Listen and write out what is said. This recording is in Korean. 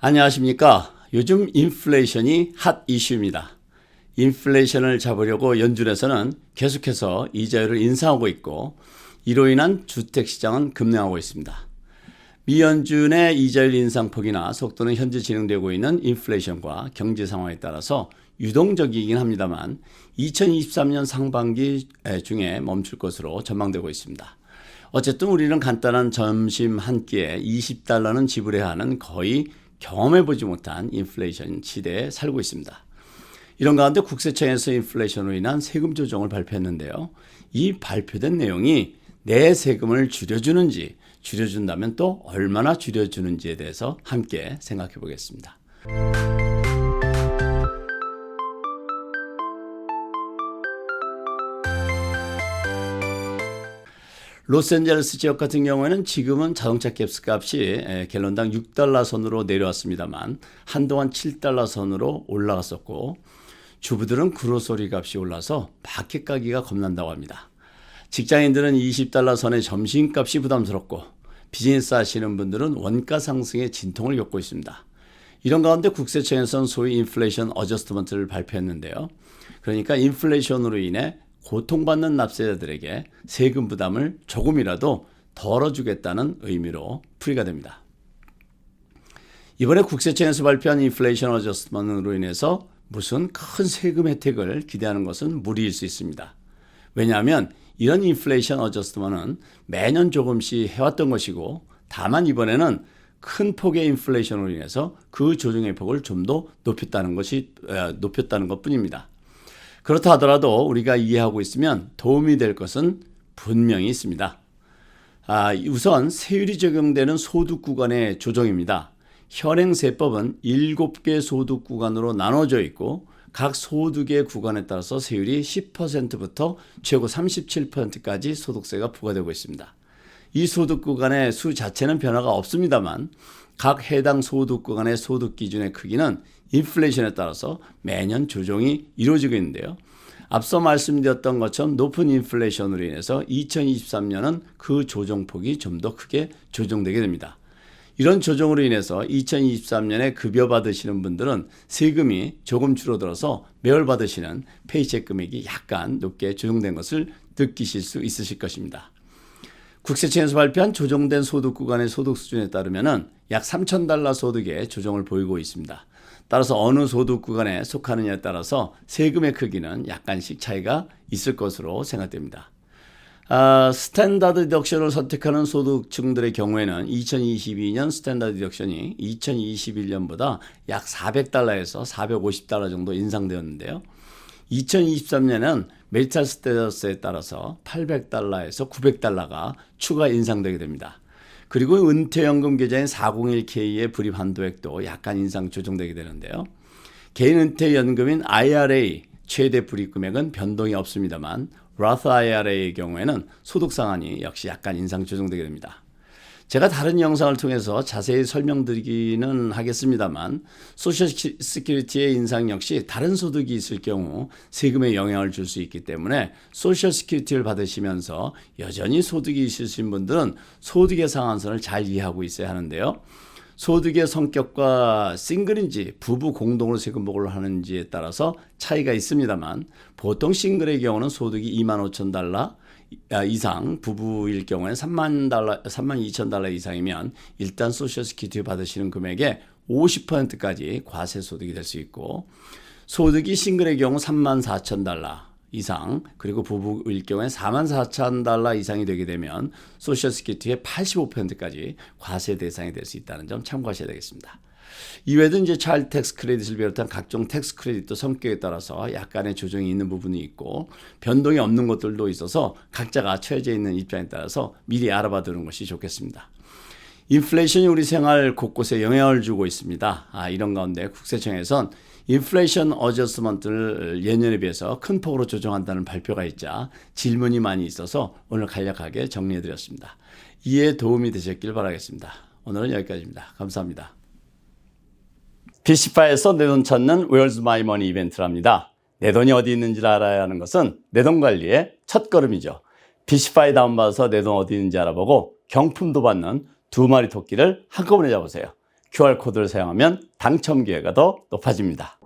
안녕하십니까. 요즘 인플레이션이 핫 이슈입니다. 인플레이션을 잡으려고 연준에서는 계속해서 이자율을 인상하고 있고, 이로 인한 주택시장은 급등하고 있습니다. 미 연준의 이자율 인상폭이나 속도는 현재 진행되고 있는 인플레이션과 경제 상황에 따라서 유동적이긴 합니다만 2023년 상반기 중에 멈출 것으로 전망되고 있습니다. 어쨌든 우리는 간단한 점심 한 끼에 $20는 지불해야 하는 거의 경험해보지 못한 인플레이션 시대에 살고 있습니다. 이런 가운데 국세청에서 인플레이션으로 인한 세금 조정을 발표했는데요. 이 발표된 내용이 내 세금을 줄여주는지, 줄여준다면 또 얼마나 줄여주는지에 대해서 함께 생각해 보겠습니다. 로스앤젤레스 지역 같은 경우에는 지금은 자동차 가스값이 갤런당 $6 선으로 내려왔습니다만 한동안 $7 선으로 올라갔었고, 주부들은 그로서리 값이 올라서 마켓 가기가 겁난다고 합니다. 직장인들은 $20 선의 점심값이 부담스럽고, 비즈니스 하시는 분들은 원가 상승의 진통을 겪고 있습니다. 이런 가운데 국세청에서는 소위 인플레이션 어저스트먼트를 발표했는데요. 그러니까 인플레이션으로 인해 고통받는 납세자들에게 세금 부담을 조금이라도 덜어주겠다는 의미로 풀이가 됩니다. 이번에 국세청에서 발표한 인플레이션 어저스트먼트로 인해서 무슨 큰 세금 혜택을 기대하는 것은 무리일 수 있습니다. 왜냐하면 이런 인플레이션 어저스트먼트는 매년 조금씩 해왔던 것이고, 다만 이번에는 큰 폭의 인플레이션으로 인해서 그 조정의 폭을 좀 더 높였다는 것뿐입니다. 그렇다 하더라도 우리가 이해하고 있으면 도움이 될 것은 분명히 있습니다. 우선 세율이 적용되는 소득 구간의 조정입니다. 현행 세법은 7개 소득 구간으로 나눠져 있고, 각 소득의 구간에 따라서 세율이 10%부터 최고 37%까지 소득세가 부과되고 있습니다. 이 소득 구간의 수 자체는 변화가 없습니다만 각 해당 소득 구간의 소득 기준의 크기는 인플레이션에 따라서 매년 조정이 이루어지고 있는데요. 앞서 말씀드렸던 것처럼 높은 인플레이션으로 인해서 2023년은 그 조정폭이 좀 더 크게 조정되게 됩니다. 이런 조정으로 인해서 2023년에 급여 받으시는 분들은 세금이 조금 줄어들어서 매월 받으시는 페이첵 금액이 약간 높게 조정된 것을 느끼실 수 있으실 것입니다. 국세청에서 발표한 조정된 소득 구간의 소득 수준에 따르면 약 $3,000 소득의 조정을 보이고 있습니다. 따라서 어느 소득 구간에 속하느냐에 따라서 세금의 크기는 약간씩 차이가 있을 것으로 생각됩니다. 스탠다드 디덕션을 선택하는 소득층들의 경우에는 2022년 스탠다드 디덕션이 2021년보다 약 $400에서 $450 정도 인상되었는데요. 2023년은 메리탈 스테이터스에 따라서 $800에서 $900가 추가 인상되게 됩니다. 그리고 은퇴연금 계좌인 401k의 불입 한도액도 약간 인상 조정되게 되는데요. 개인 은퇴연금인 IRA 최대 불입 금액은 변동이 없습니다만 Roth IRA의 경우에는 소득 상한이 역시 약간 인상 조정되게 됩니다. 제가 다른 영상을 통해서 자세히 설명드리기는 하겠습니다만 소셜 시큐리티의 인상 역시 다른 소득이 있을 경우 세금에 영향을 줄 수 있기 때문에 소셜 시큐리티를 받으시면서 여전히 소득이 있으신 분들은 소득의 상한선을 잘 이해하고 있어야 하는데요. 소득의 성격과 싱글인지 부부 공동으로 세금 보고를 하는지에 따라서 차이가 있습니다만 보통 싱글의 경우는 소득이 $25,000 이상, 부부일 경우에는 $32,000 이상이면 일단 소셜 시큐리티 받으시는 금액의 50%까지 과세 소득이 될 수 있고, 소득이 싱글의 경우 $34,000 이상, 그리고 부부일 경우에 $44,000 이상이 되게 되면 소셜 시큐리티의 85%까지 과세 대상이 될 수 있다는 점 참고하셔야 되겠습니다. 이외에도 이제 차일드 텍스 크레딧을 비롯한 각종 텍스 크레딧도 성격에 따라서 약간의 조정이 있는 부분이 있고 변동이 없는 것들도 있어서 각자가 처해져 있는 입장에 따라서 미리 알아봐 두는 것이 좋겠습니다. 인플레이션이 우리 생활 곳곳에 영향을 주고 있습니다. 이런 가운데 국세청에선 인플레이션 어저스먼트를 예년에 비해서 큰 폭으로 조정한다는 발표가 있자 질문이 많이 있어서 오늘 간략하게 정리해드렸습니다. 이해에 도움이 되셨길 바라겠습니다. 오늘은 여기까지입니다. 감사합니다. PC파에서 내 돈 찾는 Where's My Money 이벤트를 합니다. 내 돈이 어디 있는지를 알아야 하는 것은 내 돈 관리의 첫걸음이죠. PC파에 다운받아서 내 돈 어디 있는지 알아보고 경품도 받는 2마리 토끼를 한꺼번에 잡으세요. QR코드를 사용하면 당첨 기회가 더 높아집니다.